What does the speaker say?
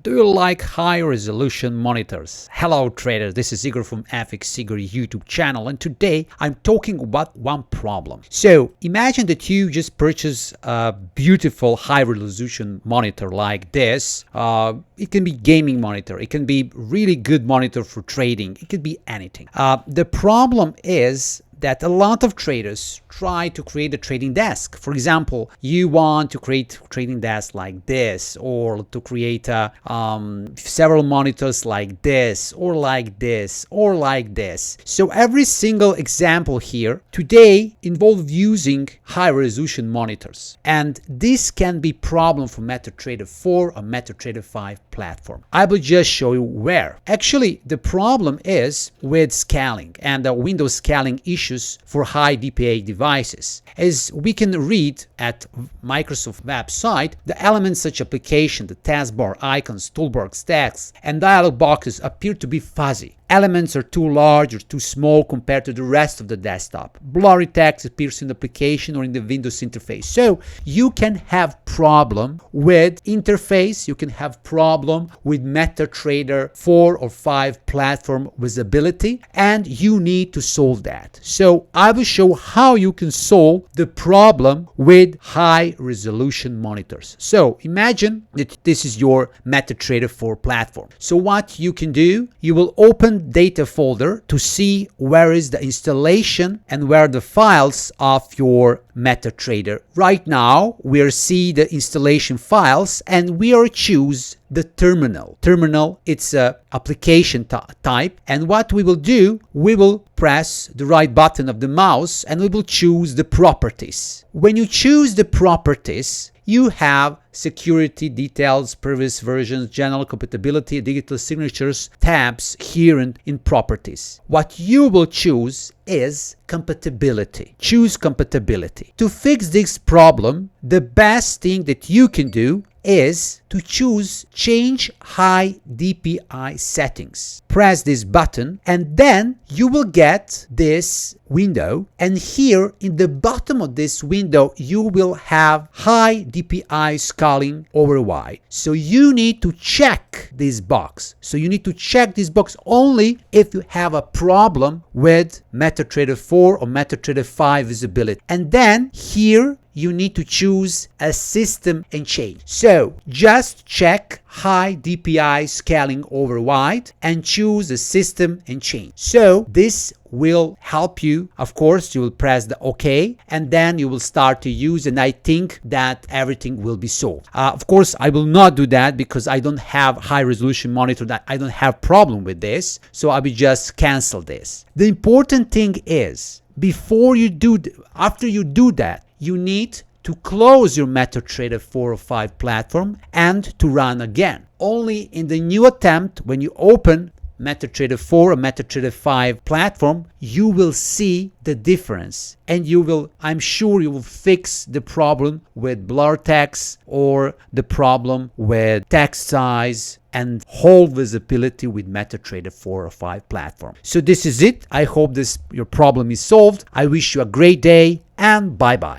Do you like high-resolution monitors? Hello traders, this is Igor from FX Igor YouTube channel, and today I'm talking about one problem. So imagine that you just purchase a beautiful high-resolution monitor like this. It can be gaming monitor, it can be really good monitor for trading, it could be anything. The problem is that a lot of traders try to create a trading desk. For example, you want to create a trading desk like this, or to create several monitors like this, or like this, or like this. So every single example here today involves using high-resolution monitors, and this can be problem for MetaTrader 4 or MetaTrader 5 platform. I will just show you where. Actually, the problem is with scaling and the Windows scaling issues for high DPI devices. As we can read at Microsoft website, the elements such application, the taskbar, icons, toolbars, text, and dialog boxes appear to be fuzzy. Elements are too large or too small compared to the rest of the desktop. Blurry text appears in the application or in the Windows interface. So you can have problem with interface, you can have problem with MetaTrader 4 or 5 platform visibility, and you need to solve that. So I will show how you can solve the problem with high resolution monitors. So imagine that this is your MetaTrader 4 platform. So what you can do, you will open data folder to see where is the installation and where the files of your MetaTrader. Right now we are see the installation files, and we are choose the terminal. Terminal, it's a application type, and what we will do, we will press the right button of the mouse and we will choose the properties. When you choose the properties, you have security, details, previous versions, general compatibility, digital signatures tabs here in properties. What you will choose is compatibility. Choose compatibility. To fix this problem, the best thing that you can do is to choose change high DPI settings. Press this button and then you will get this window, and here in the bottom of this window you will have high DPI scaling over wide. So you need to check this box. So you need to check this box only if you have a problem with MetaTrader 4 or MetaTrader 5 visibility. And then here you need to choose a system and change. So just check high DPI scaling over wide and choose a system and change. So this will help you. Of course, you will press the OK, and then you will start to use, and I think that everything will be solved. Of course, I will not do that because I don't have high resolution monitor, that I don't have problem with this. So I will just cancel this. The important thing is, before you do, after you do that, you need to close your MetaTrader 4 or 5 platform and to run again. Only in the new attempt, when you open MetaTrader 4 or MetaTrader 5 platform, you will see the difference, and you will, I'm sure you will fix the problem with blur text or the problem with text size and whole visibility with MetaTrader 4 or 5 platform. So this is it. I hope your problem is solved. I wish you a great day, and bye bye.